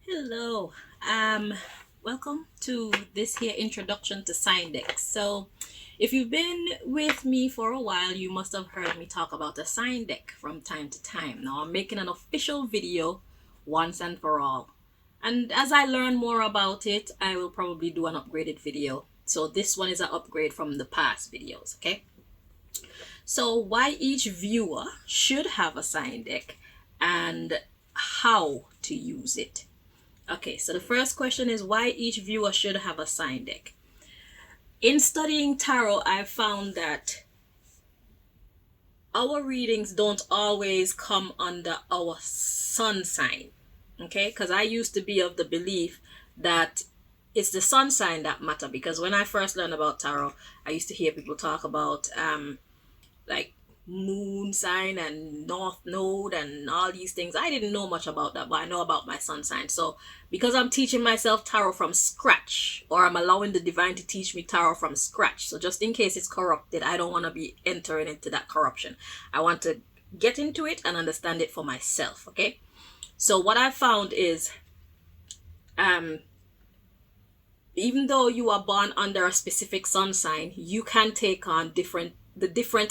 Hello. Um, Welcome to this here introduction to sign decks. So, if you've been with me for a while, you must have heard me talk about a sign deck from time to time. Now, I'm making an official video once and for all. And as I learn more about it, I will probably do an upgraded video. So, this one is an upgrade from the past videos, okay? So, why each viewer should have a sign deck and how to use it. Okay, so the first question is why each viewer should have a sign deck. In studying tarot, I found that our readings don't always come under our sun sign. Okay, because I used to be of the belief that it's the sun sign that matter, because when I first learned about tarot, I used to hear people talk about like moon sign and north node and all these things. I didn't know much about that, but I know about my sun sign. So because I'm teaching myself tarot from scratch, or I'm allowing the divine to teach me tarot from scratch, so just in case it's corrupted, I don't want to be entering into that corruption. I want to get into it and understand it for myself. Okay, so what I found is um even though you are born under a specific sun sign, you can take on different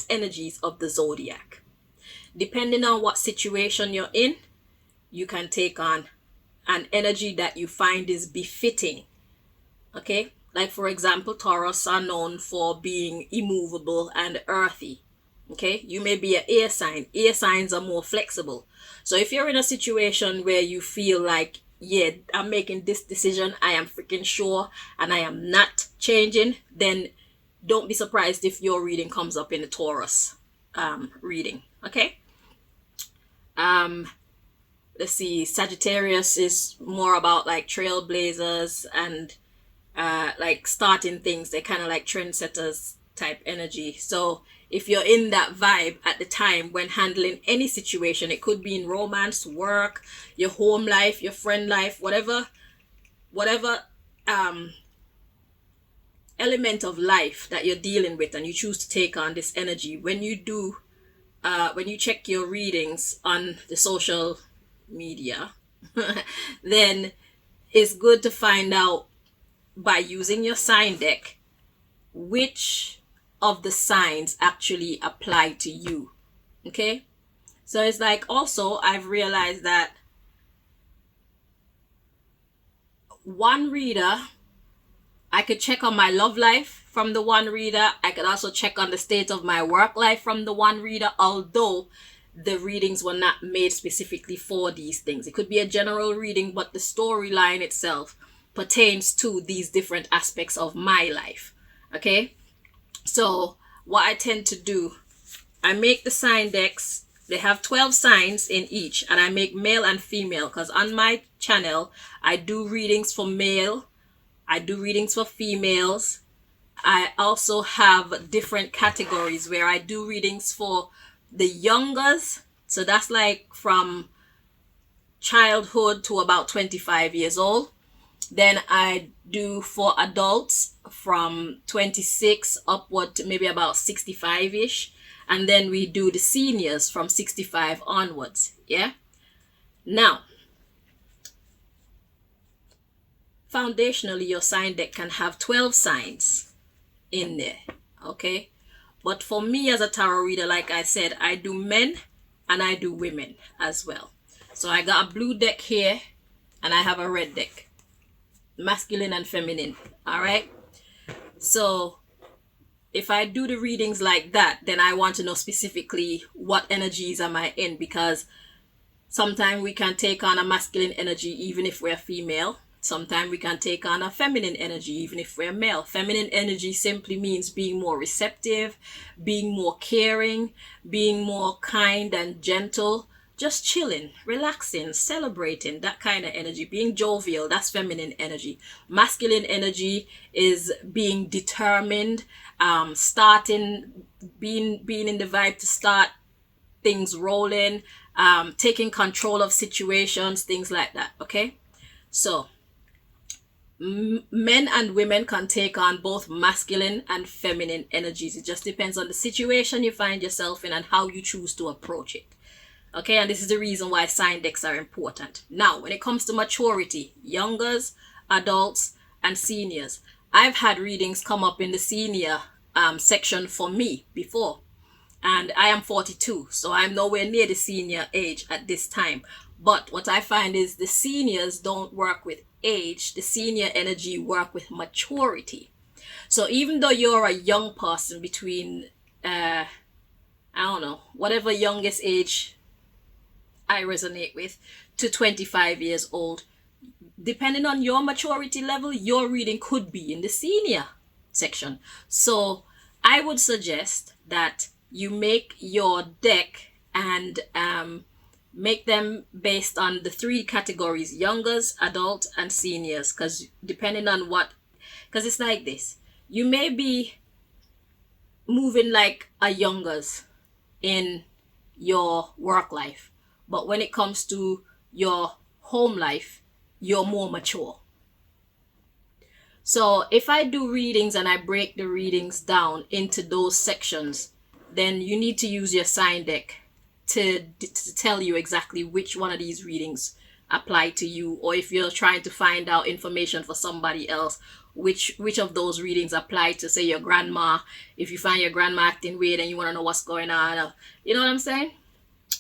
energies of the zodiac. Depending on what situation you're in, you can take on an energy that you find is befitting. Okay? Like, for example, Taurus are known for being immovable and earthy. Okay? You may be an air sign. Air signs are more flexible. So if you're in a situation where you feel like, yeah, I'm making this decision, I am freaking sure, and I am not changing, then don't be surprised if your reading comes up in the Taurus reading. Okay? Um, let's see. Sagittarius is more about like trailblazers and like starting things. They're kind of like trendsetters type energy. So if you're in that vibe at the time when handling any situation, it could be in romance, work, your home life, your friend life, whatever um element of life that you're dealing with, and you choose to take on this energy, when you check your readings on the social media, then it's good to find out by using your sign deck which of the signs actually apply to you. Okay, so it's like, also I've realized that one reader, I could check on my love life from the one reader. I could also check on the state of my work life from the one reader, although the readings were not made specifically for these things. It could be a general reading, but the storyline itself pertains to these different aspects of my life. Okay? So, what I tend to do, I make the sign decks. They have 12 signs in each, and I make male and female, because on my channel, I do readings for male, I do readings for females. I also have different categories where I do readings for the youngers. So that's like from childhood to about 25 years old. Then I do for adults from 26 upward to maybe about 65 ish. And then we do the seniors from 65 onwards. Yeah. Now, foundationally, your sign deck can have 12 signs in there. Okay. But for me as a tarot reader, like I said, I do men and I do women as well. So I got a blue deck here and I have a red deck, masculine and feminine. All right. So if I do the readings like that, then I want to know specifically what energies am I in, because sometimes we can take on a masculine energy even if we're female. Sometimes we can take on a feminine energy even if we're male. Feminine energy simply means being more receptive, being more caring, being more kind and gentle, just chilling, relaxing, celebrating, that kind of energy. Being jovial, that's feminine energy. Masculine energy is being determined, starting, being in the vibe to start things rolling, taking control of situations, things like that. Okay, so men and women can take on both masculine and feminine energies. It just depends on the situation you find yourself in and how you choose to approach it. Okay, and this is the reason why sign decks are important. Now, when it comes to maturity, youngers, adults, and seniors, I've had readings come up in the senior section for me before, and I am 42, so I'm nowhere near the senior age at this time. But what I find is the seniors don't work with age, the senior energy work with maturity. So even though you're a young person between, I don't know, whatever youngest age I resonate with, to 25 years old, depending on your maturity level, your reading could be in the senior section. So I would suggest that you make your deck and make them based on the 3 categories: youngers, adult, and seniors. Because depending on what, because it's like this, you may be moving like a youngers in your work life, but when it comes to your home life, you're more mature. So if I do readings and I break the readings down into those sections, then you need to use your sign deck to tell you exactly which one of these readings apply to you, or if you're trying to find out information for somebody else, which of those readings apply to, say, your grandma. If you find your grandma acting weird and you want to know what's going on, you know what I'm saying?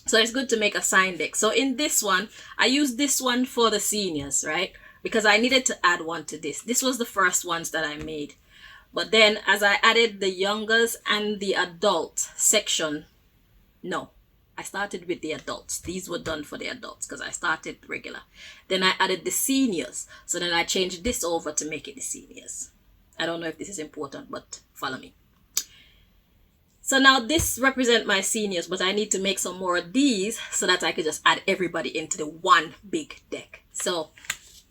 So it's good to make a sign deck. So in this one, I used this one for the seniors, right? Because I needed to add one to this. This was the first ones that I made. But then as I added the youngers and the adult section, no, I started with the adults. These were done for the adults because I started regular. Then I added the seniors. So then I changed this over to make it the seniors. I don't know if this is important, but follow me. So now this represent my seniors, but I need to make some more of these so that I could just add everybody into the one big deck. So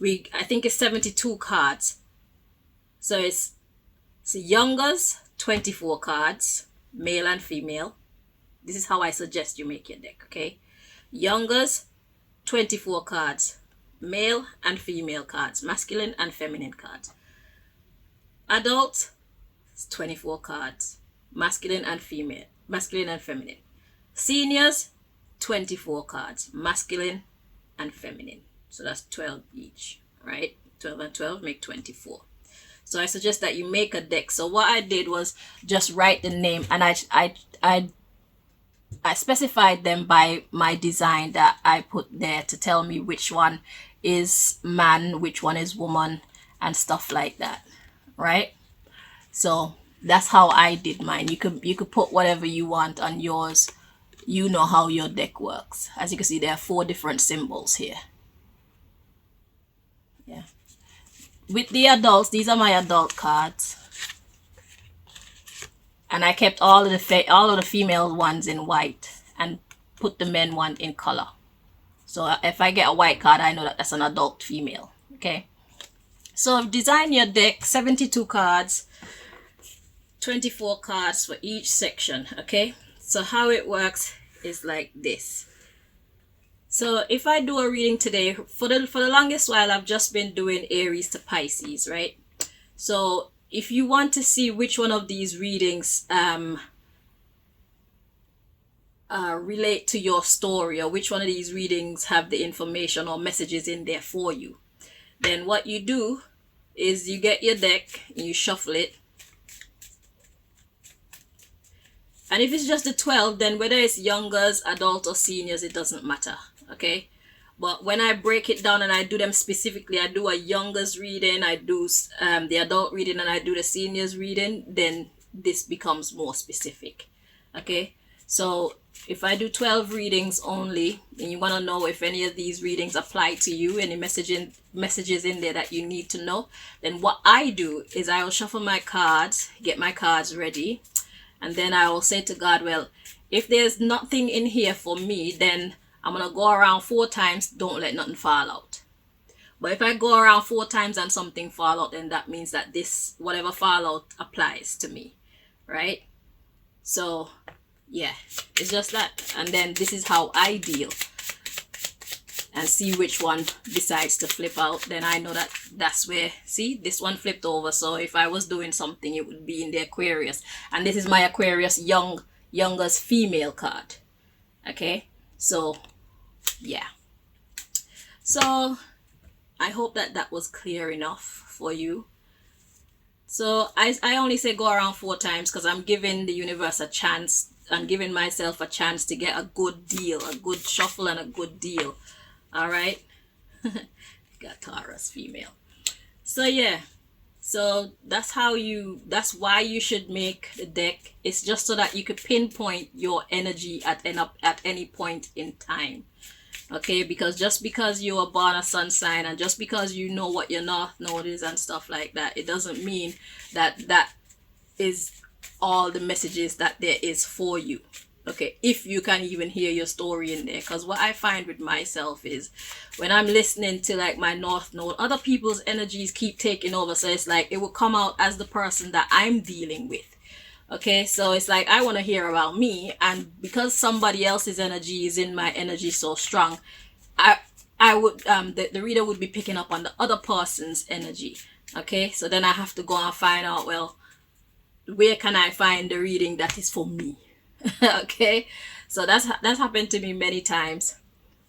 I think it's 72 cards. So it's youngers, 24 cards, male and female. This is how I suggest you make your deck, okay? Youngers, 24 cards, male and female cards, masculine and feminine cards. Adult, 24 cards, masculine and female, masculine and feminine. Seniors, 24 cards, masculine and feminine. So that's 12 each, right? 12 and 12 make 24. So I suggest that you make a deck. So what I did was just write the name, and I specified them by my design that I put there to tell me which one is man, which one is woman, and stuff like that, right? So that's how I did mine. You could put whatever you want on yours. You know how your deck works. As you can see, there are 4 different symbols here. Yeah. With the adults, these are my adult cards. And I kept all of the female ones in white and put the men one in color. So if I get a white card, I know that that's an adult female. Okay. So design your deck, 72 cards, 24 cards for each section. Okay. So how it works is like this. So if I do a reading today, for the longest while, I've just been doing Aries to Pisces, right? So if you want to see which one of these readings relate to your story, or which one of these readings have the information or messages in there for you, then what you do is you get your deck and you shuffle it. And if it's just the 12, then whether it's youngers, adult, or seniors, it doesn't matter. Okay. But when I break it down and I do them specifically, I do a youngers reading, I do the adult reading, and I do the seniors reading, then this becomes more specific. Okay. So if I do 12 readings only, and you want to know if any of these readings apply to you, any messages in there that you need to know, then what I do is I will shuffle my cards, get my cards ready, and then I will say to God, well, if there's nothing in here for me, then I'm going to go around 4 times, don't let nothing fall out. But if I go around 4 times and something fall out, then that means that this, whatever fall out, applies to me, right? So, yeah, it's just that. And then this is how I deal. And see which one decides to flip out. Then I know that that's where, see, this one flipped over. So if I was doing something, it would be in the Aquarius. And this is my Aquarius youngest female card. Okay. So yeah, so I hope that that was clear enough for you. So I only say go around 4 times because I'm giving the universe a chance. I'm giving myself a chance to get a good deal, a good shuffle and a good deal. All right. Got Taurus female. So yeah. So that's why you should make the deck. It's just so that you could pinpoint your energy at any point in time. Okay, because just because you are born a sun sign and just because you know what your north node is and stuff like that, it doesn't mean that that is all the messages that there is for you. Okay, if you can even hear your story in there, because what I find with myself is when I'm listening to like my north node, other people's energies keep taking over, so it's like it will come out as the person that I'm dealing with. Okay, so it's like I want to hear about me, and because somebody else's energy is in my energy so strong, i I would the reader would be picking up on the other person's energy. Okay, so then I have to go and find out, well, where can I find the reading that is for me? Okay, so that's happened to me many times.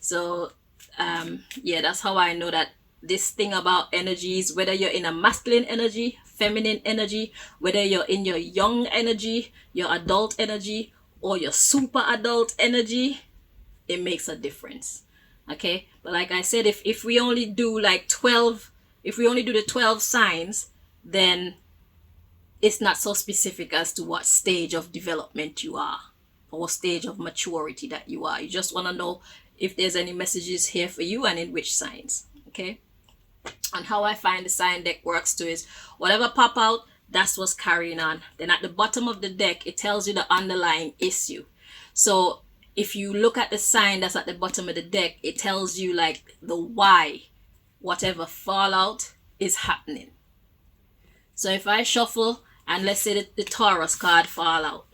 So yeah, that's how I know that this thing about energies, whether you're in a masculine energy, feminine energy, whether you're in your young energy, your adult energy, or your super adult energy, it makes a difference. Okay, but like I said, if we only do like 12, if we only do the 12 signs, then it's not so specific as to what stage of development you are or stage of maturity that you are. You just want to know if there's any messages here for you and in which signs. Okay, and how I find the sign deck works too is whatever pop out, that's what's carrying on. Then at the bottom of the deck, it tells you the underlying issue. So if you look at the sign that's at the bottom of the deck, it tells you like the why whatever fallout is happening. So if I shuffle and let's say the Taurus card fall out.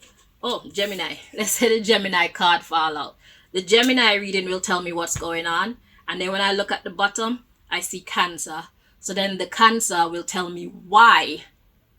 Oh, Gemini. Let's say the Gemini card fall out. The Gemini reading will tell me what's going on. And then when I look at the bottom, I see Cancer. So then the Cancer will tell me why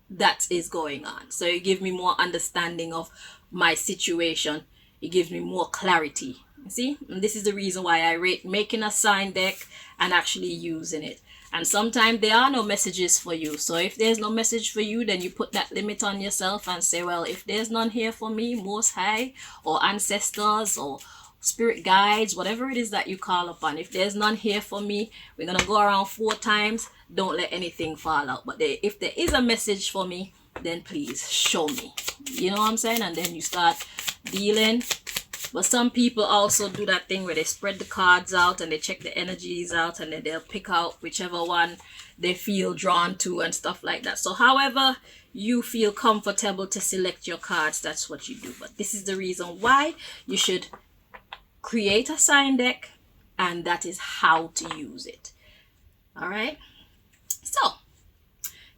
that is going on. So it gives me more understanding of my situation. It gives me more clarity. See? And this is the reason why I rate making a sign deck and actually using it. And sometimes there are no messages for you. So if there's no message for you, then you put that limit on yourself and say, well, if there's none here for me, Most High or ancestors or spirit guides, whatever it is that you call upon, if there's none here for me, we're going to go around 4 times. Don't let anything fall out. But if there is a message for me, then please show me. You know what I'm saying? And then you start dealing. But some people also do that thing where they spread the cards out and they check the energies out and then they'll pick out whichever one they feel drawn to and stuff like that. So however you feel comfortable to select your cards, that's what you do. But this is the reason why you should create a sign deck, and that is how to use it. All right. So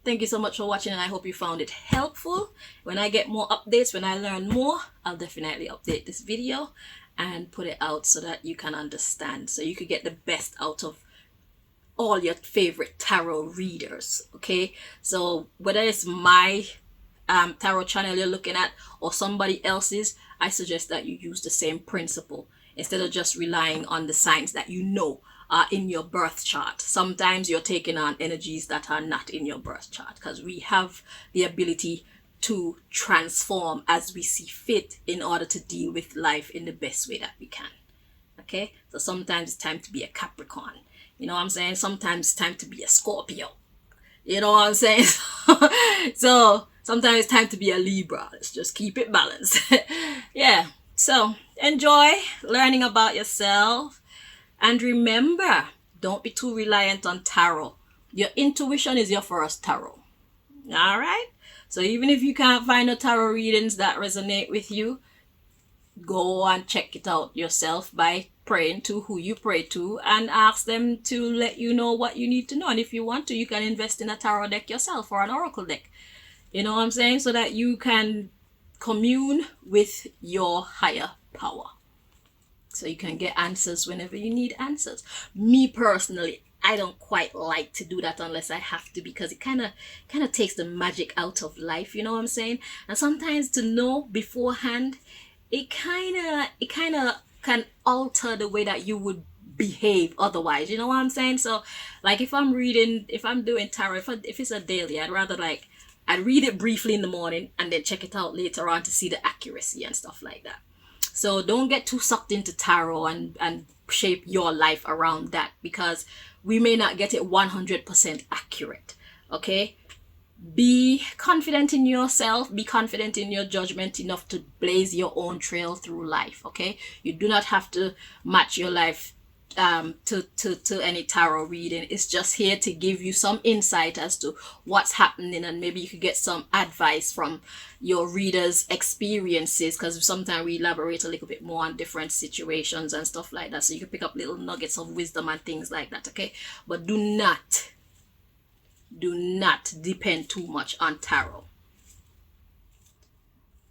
thank you so much for watching, and I hope you found it helpful. When I get more updates, when I learn more, I'll definitely update this video and put it out so that you can understand, so you could get the best out of all your favorite tarot readers. Okay, so whether it's my tarot channel you're looking at or somebody else's, I suggest that you use the same principle instead of just relying on the signs that you know are in your birth chart. Sometimes you're taking on energies that are not in your birth chart, because we have the ability to transform as we see fit in order to deal with life in the best way that we can. Okay, so sometimes it's time to be a Capricorn. You know what I'm saying? Sometimes it's time to be a Scorpio. You know what I'm saying? So sometimes it's time to be a Libra. Let's just keep it balanced. Yeah, so enjoy learning about yourself. And remember, don't be too reliant on tarot. Your intuition is your first tarot. All right? So even if you can't find the tarot readings that resonate with you, go and check it out yourself by praying to who you pray to and ask them to let you know what you need to know. And if you want to, you can invest in a tarot deck yourself or an oracle deck. You know what I'm saying? So that you can commune with your higher power. So you can get answers whenever you need answers. Me personally, I don't quite like to do that unless I have to, because it kind of takes the magic out of life. You know what I'm saying? And sometimes to know beforehand, it kind of can alter the way that you would behave otherwise. You know what I'm saying? So like if I'm doing tarot, if it's a daily, I'd read it briefly in the morning and then check it out later on to see the accuracy and stuff like that. So don't get too sucked into tarot and shape your life around that, because we may not get it 100% accurate. Okay? Be confident in yourself, be confident in your judgment enough to blaze your own trail through life. Okay? You do not have to match your life to any tarot reading. It's just here to give you some insight as to what's happening, and maybe you could get some advice from your readers' experiences, because sometimes we elaborate a little bit more on different situations and stuff like that, so you can pick up little nuggets of wisdom and things like that. Okay, but do not depend too much on tarot.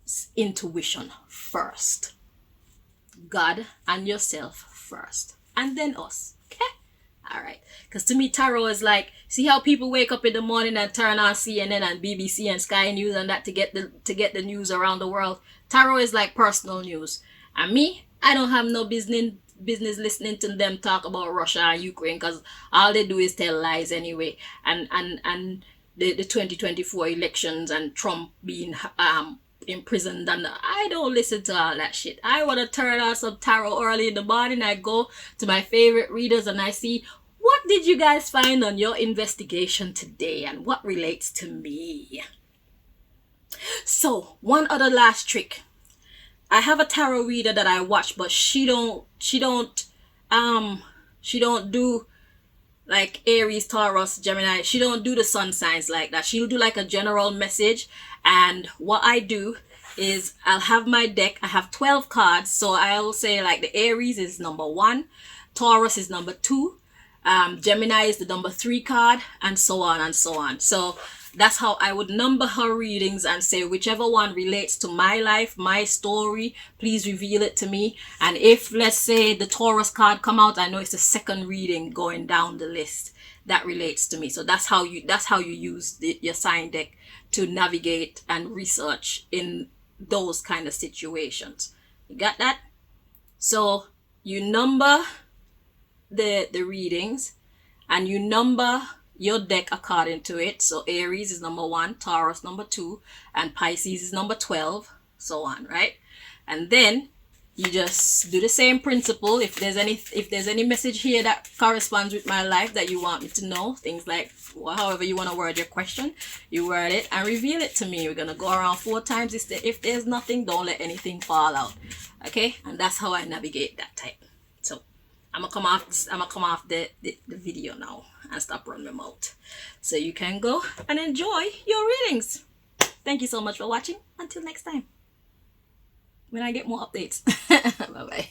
It's intuition first, God and yourself first, and then us. Okay? All right. Because to me, tarot is like, see how people wake up in the morning and turn on CNN and BBC and Sky News and that to get the news around the world. Tarot is like personal news. And me, I don't have no business listening to them talk about Russia and Ukraine, because all they do is tell lies anyway. And the 2024 elections and Trump being imprisoned, and I don't listen to all that shit. I want to turn on some tarot early in the morning. I go to my favorite readers and I see, what did you guys find on your investigation today and what relates to me? So one other last trick. I have a tarot reader that I watch, but she don't do like Aries, Taurus, Gemini. She don't do the sun signs like that. She'll do like a general message. And what I do is I'll have my deck. I have 12 cards. So I'll say like the Aries is number 1. Taurus is number 2. Gemini is the number 3 card, and so on and so on. So that's how I would number her readings and say whichever one relates to my life, my story, please reveal it to me. And if, let's say, the Taurus card come out, I know it's the second reading going down the list that relates to me. So that's how you use your sign deck to navigate and research in those kind of situations. You got that? So you number the readings, and you number your deck according to it. So Aries is number 1, Taurus number 2, and Pisces is number 12, so on, right? And then you just do the same principle. If there's any message here that corresponds with my life that you want me to know, things like however you want to word your question, you word it and reveal it to me. We're gonna go around 4 times. If there's nothing, don't let anything fall out. Okay? And that's how I navigate that type. So I'm gonna come off the video now and stop running my mouth, so you can go and enjoy your readings. Thank you so much for watching. Until next time, when I get more updates. Bye bye.